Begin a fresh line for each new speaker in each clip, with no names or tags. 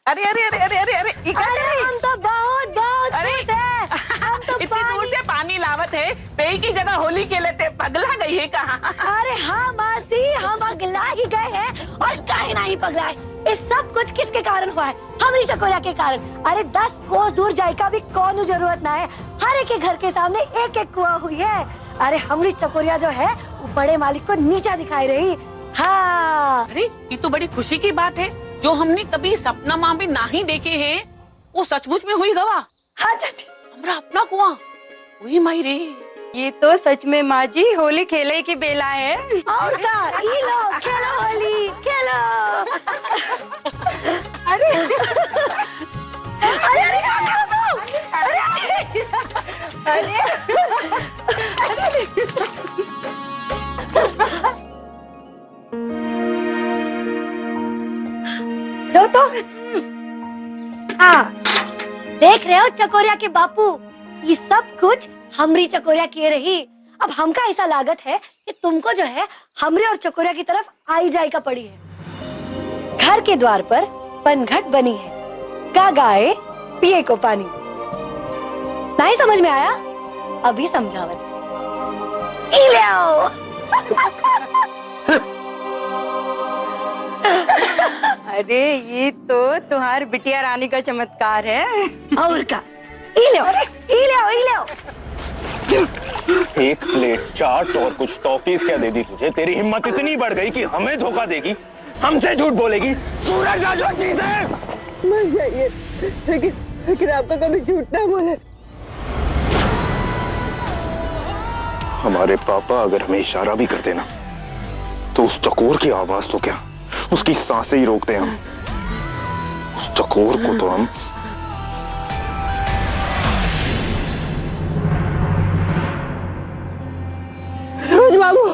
अरे अरे अरे अरे अरे अरे ई का
अरे
करे?
हम तो बहुत बहुत
अरे
खुश हैं। हम तो
इतनी दूर से पानी लावत है, पेई की जगह होली खेले थे, पगला गई है कहाँ?
अरे हाँ मासी, हम अगला ही गए हैं और काहे नहीं पगलाए। इस सब कुछ किसके कारण हुआ है? हमारी चकोरिया के कारण। अरे 10 कोस दूर जाए का भी कौन जरूरत ना है। हर एक के घर के सामने एक एक कुआं हुई है। अरे हमारी चकोरिया जो है वो बड़े मालिक को नीचा दिखाई रही। हाँ
अरे ये तो बड़ी खुशी की बात है, जो हमने कभी सपना माँ में नहीं देखे हैं, वो सचमुच में हुई गवा।
हाँ चाची,
हमरा अपना कुआं हुई माई रे।
ये तो सच में माँ जी होली खेले की बेला है।
और का ये लो खेलो होली खेलो।
अरे
अरे अरे क्या करो तुम? अरे
अरे
दो तो। हाँ देख रहे हो चकोरिया के बापू, ये सब कुछ हमरी चकोरिया किए रही। अब हमका ऐसा लागत है कि तुमको जो है हमरे और चकोरिया की तरफ आई जाई का पड़ी है। घर के द्वार पर पनघट बनी है, का गाए पिए को पानी। नहीं समझ में आया? अभी समझावत। ई ले आओ।
अरे ये तो तुम्हार बिटिया रानी का चमत्कार है।
और का ई ले आओ, ई ले आओ, ई ले आओ।
एक प्लेट चाट और कुछ टॉफीज क्या दे दी तुझे? तेरी हिम्मत इतनी बढ़ गई कि हमें धोखा देगी, हमसे झूठ बोलेगी। सूरज राजू चीज है।
मर जाइए, लेकिन आपका कभी झूठ ना बोले।
हमारे पापा अगर हमें इशारा भी करते ना, तो उस चकोर की आवाज तो क्या, उसकी सांसें ही रोकते हम। उस चकोर को तो हम
रोज बाबू,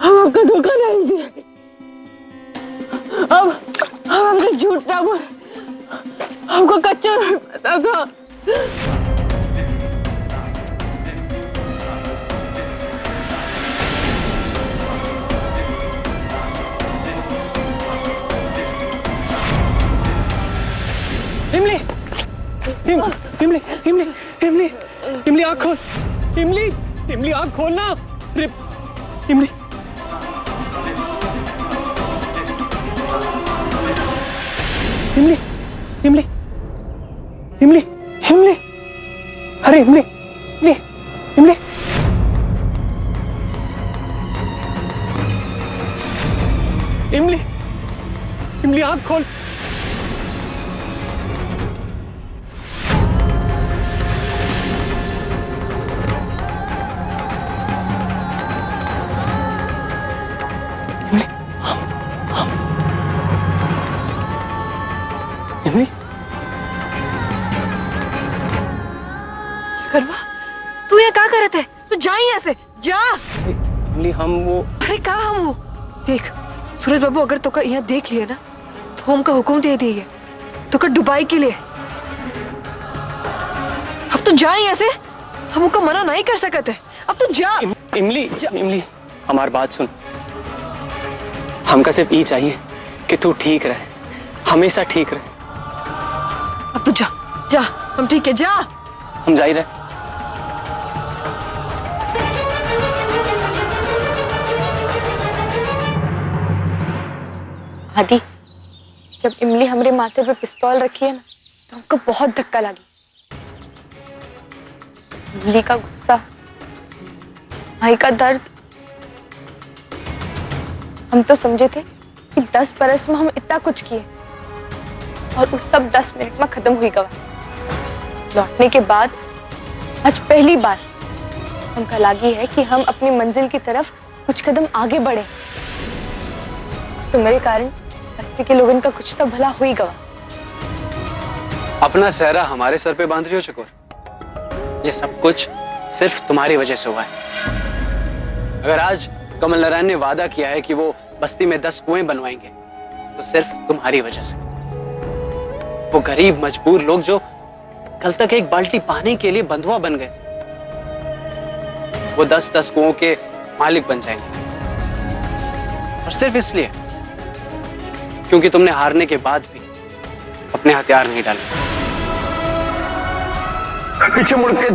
हम आपका धोखा नहीं दिए। अब हम आपसे झूठ ना बोल, हमको कच्चा नहीं पता था।
इमली, इमली, इमली, इमली, इमली आँख खोल, इमली, इमली आँख खोलना, अरे इमली, इमली, इमली, इमली, इमली, अरे इमली, इमली, इमली, इमली, इमली आँख खोल। इमली,
चकरवा, तू ये क्या करत है? तू जा यहाँ से, जा।
इमली हम वो
अरे कहा हम वो? देख सूरज बाबू, अगर तो का यहाँ देख लिया ना, तो हमका हुक्म दे दिए तो का दुबई के लिए। अब तो जा यहाँ से, हम उनका मना नहीं कर सकते। अब तो जा।
इमली, इमली हमारी बात सुन, हमका सिर्फ ये चाहिए कि तू ठीक रहे, हमेशा ठीक रहे।
अब तो जा, जा, हम ठीक है, जा।
हम जा ही रहे।
आदि, जब इमली हमरे माथे पे पिस्तौल रखी है ना, तो हमको बहुत धक्का लगी। इमली का गुस्सा, भाई का दर्द। हम तो समझे थे कि 10 बरस में हम इतना कुछ किए, और उस सब 10 मिनट में खत्म हुई गवा। लौटने के बाद आज पहली बार हमका लगी है कि हम अपनी मंजिल की तरफ कुछ कदम आगे बढ़े। तो मेरे कारण बस्ती के लोगों का कुछ तो भला हुई गवा।
अपना सहरा हमारे सर पे बांध रही हो चकोर? ये सब कुछ सिर्फ तुम्हारी वजह से हुआ है। अगर आज कमल नारायण ने वादा किया है कि वो बस्ती में 10 कुएं बनवाएंगे, तो सिर्फ तुम्हारी वजह से। वो गरीब मजबूर लोग जो कल तक एक बाल्टी पानी के लिए बंधुआ बन गए, वो 10-10 कुओं के मालिक बन जाएंगे। और सिर्फ इसलिए क्योंकि तुमने हारने के बाद भी अपने हथियार नहीं डालेंगे।
पीछे मुड़ के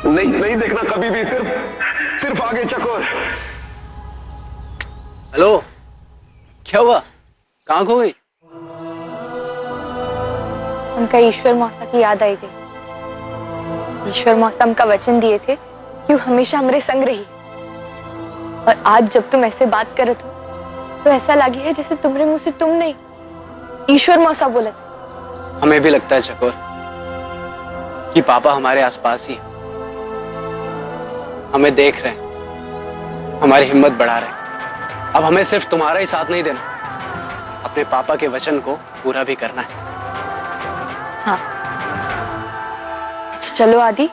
नहीं देखना कभी भी, सिर्फ आगे चकोर।
हेलो, क्या हुआ? कहाँ खो गई?
हमका ईश्वर मौसा की याद आई गई। ईश्वर मौसा हमका वचन दिए थे कि वो हमेशा हमारे संग रही, और आज जब तुम ऐसे बात करत हो तो ऐसा लगी है जैसे तुम्हारे मुंह से तुम नहीं, ईश्वर मौसा बोला था।
हमें भी लगता है चकोर कि पापा हमारे आसपास ही हैं, हमें देख रहे हैं, हमारी हिम्मत बढ़ा रहे हैं। अब हमें सिर्फ तुम्हारा ही साथ नहीं देना, अपने पापा के वचन को पूरा भी करना है।
हाँ, अच्छा चलो आदि,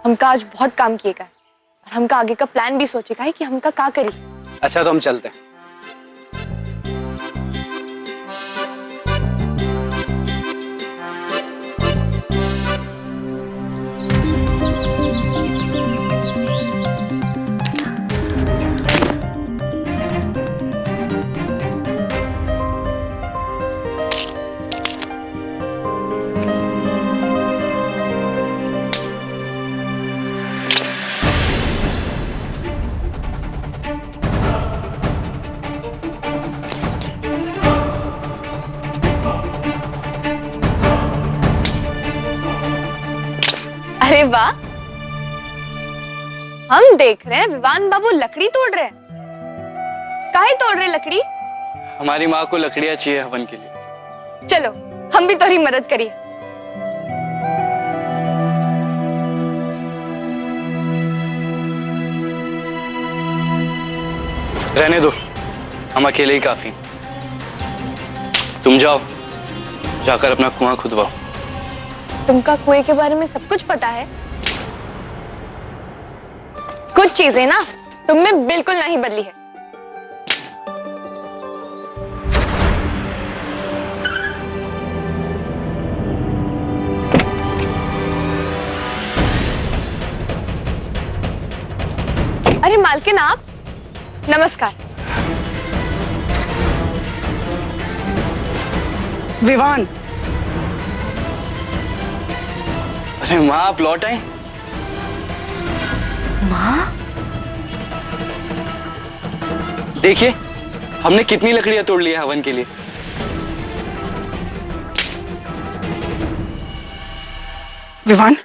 हमका आज बहुत काम किएगा है और हमका आगे का प्लान भी सोचेगा है कि हमका क्या करी।
अच्छा तो हम चलते हैं।
अरे वाह, हम देख रहे हैं विवान बाबू लकड़ी तोड़ रहे हैं। काहे तोड़ रहे लकड़ी?
हमारी माँ को लकड़ियाँ चाहिए हवन के लिए।
चलो हम भी तुम्हारी मदद करिए।
रहने दो, हम अकेले ही काफी। तुम जाओ, जाकर अपना कुआं खुदवाओ।
तुमका कुएं के बारे में सब कुछ पता है? कुछ चीजें ना तुम में बिल्कुल नहीं बदली है। अरे मालकिन आप, नमस्कार।
विवान,
अरे माँ, आप लौट आए?
माँ?
देखिए, हमने कितनी लकड़ियां तोड़ ली है हवन के लिए।
विवान,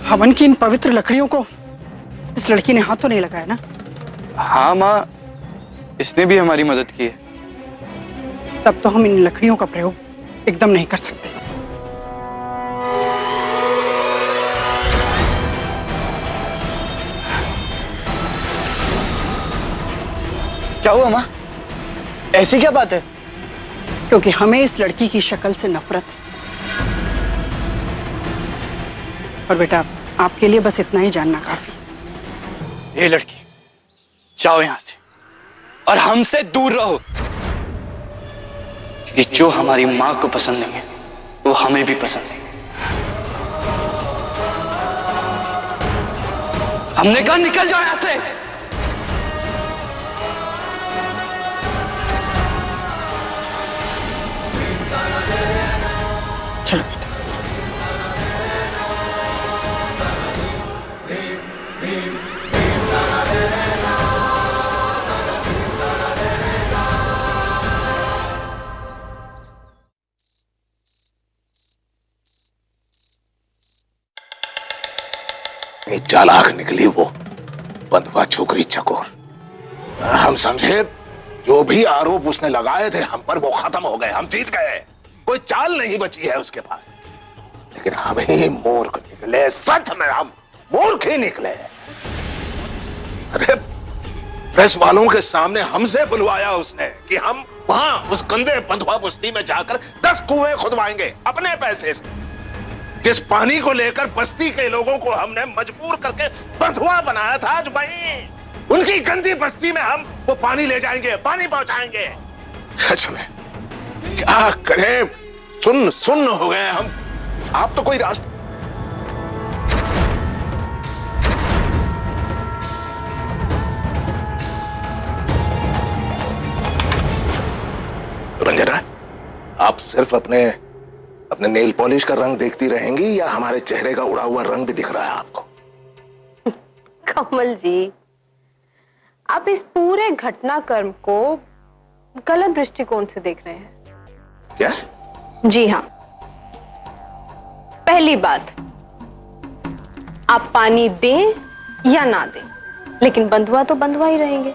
हवन की इन पवित्र लकड़ियों को इस लड़की ने हाथ तो नहीं लगाया ना?
हाँ माँ, इसने भी हमारी मदद की है।
तब तो हम इन लकड़ियों का प्रयोग एकदम नहीं कर सकते।
क्या हुआ माँ? ऐसी क्या बात है?
क्योंकि हमें इस लड़की की शक्ल से नफरत है। और बेटा, आपके लिए बस इतना ही जानना काफी।
ये लड़की, जाओ यहां से और हमसे दूर रहो, कि जो हमारी माँ को पसंद नहीं है वो हमें भी पसंद नहीं। हमने कहा निकल जाओ यहां से।
चलो बेटा।
चालाक निकली वो बंधुआ छोकरी चकोर। हम समझे जो भी आरोप उसने लगाए थे हम पर वो खत्म हो गए, हम जीत गए, कोई चाल नहीं बची है उसके पास। लेकिन हम ही मूर्ख निकले, सच में हम मूर्ख ही निकले। अरे प्रेस वालों के सामने हमसे बुलवाया उसने कि हम वहां उस गंदे बंधुआ बस्ती में जाकर 10 कुएं खुदवाएंगे अपने पैसे से। जिस पानी को लेकर बस्ती के लोगों को हमने मजबूर करके बंधुआ बनाया था, आज वहीं उनकी गंदी बस्ती में हम वो पानी ले जाएंगे, पानी पहुंचाएंगे। सच में क्या करें, सुन्न हो गए हम। आप तो कोई रास्ता रंजना, आप सिर्फ अपने अपने नेल पॉलिश का रंग देखती रहेंगी या हमारे चेहरे का उड़ा हुआ रंग भी दिख रहा है आपको?
कमल जी, आप इस पूरे घटनाक्रम को गलत दृष्टिकोण से देख रहे हैं।
क्या?
जी हाँ। पहली बात, आप पानी दें या ना दें, लेकिन बंधुआ तो बंधुआ ही रहेंगे।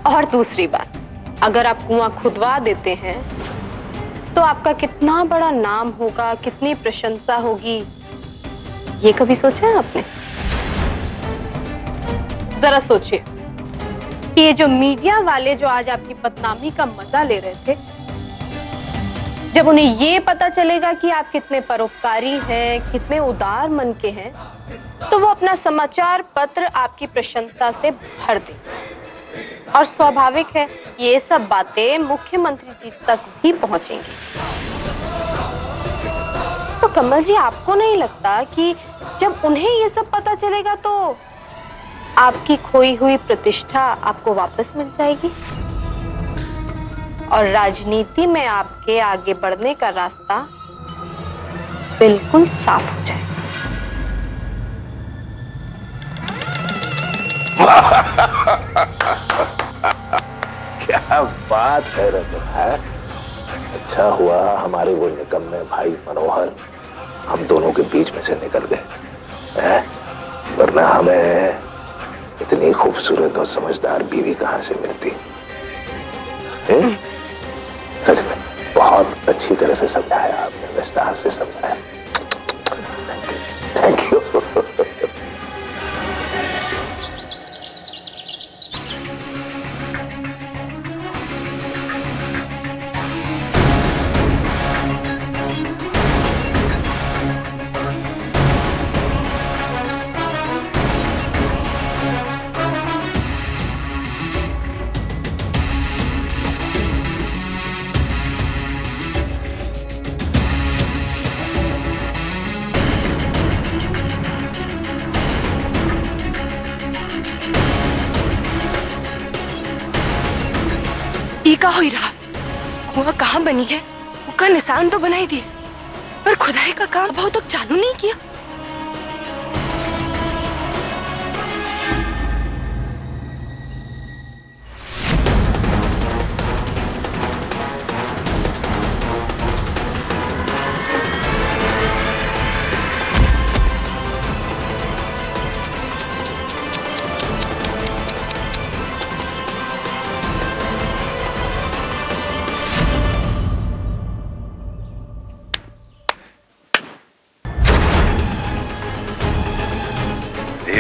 और दूसरी बात, अगर आप कुआं खुदवा देते हैं तो आपका कितना बड़ा नाम होगा, कितनी प्रशंसा होगी, ये कभी सोचा है आपने? जरा सोचिए कि ये जो मीडिया वाले जो आज आपकी बदनामी का मजा ले रहे थे, जब उन्हें ये पता चलेगा कि आप कितने परोपकारी हैं, कितने उदार मन के हैं, तो वो अपना समाचार पत्र आपकी प्रशंसा से भर देंगे। और स्वाभाविक है ये सब बातें मुख्यमंत्री जी तक भी पहुंचेंगी। तो कमल जी, आपको नहीं लगता कि जब उन्हें ये सब पता चलेगा तो आपकी खोई हुई प्रतिष्ठा आपको वापस मिल जाएगी और राजनीति में आपके आगे बढ़ने का रास्ता बिल्कुल साफ हो जाएगा?
क्या बात है रतन, है? अच्छा हुआ हमारे वो निकम्मे भाई मनोहर हम दोनों के बीच में से निकल गए, वरना हमें इतनी खूबसूरत और समझदार बीवी कहां से मिलती। सच में बहुत अच्छी तरह से समझाया आपने, विस्तार से समझाया। Thank you.
का हो रहा, कुआं कहाँ बनी है, उसका निशान तो बनाई दिए, पर खुदाई का काम बहुत तक चालू नहीं किया।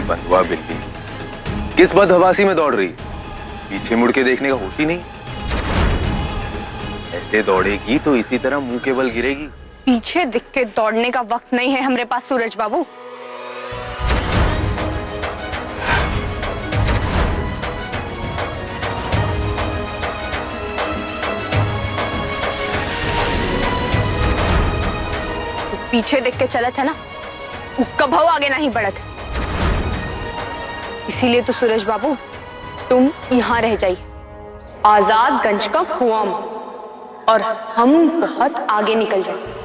बंधुआ बिल्ली किस बदहवासी में दौड़ रही, पीछे मुड़ के देखने का होश ही नहीं। ऐसे दौड़ेगी तो इसी तरह मुंह के बल गिरेगी।
पीछे दिख के दौड़ने का वक्त नहीं है हमारे पास सूरज बाबू। तो पीछे देख के चलत है ना, वो कभी आगे नहीं बढ़त है। इसीलिए तो सूरज बाबू तुम यहाँ रह जाइए, आजाद गंज का कुआं, और हम बहुत आगे निकल जाए।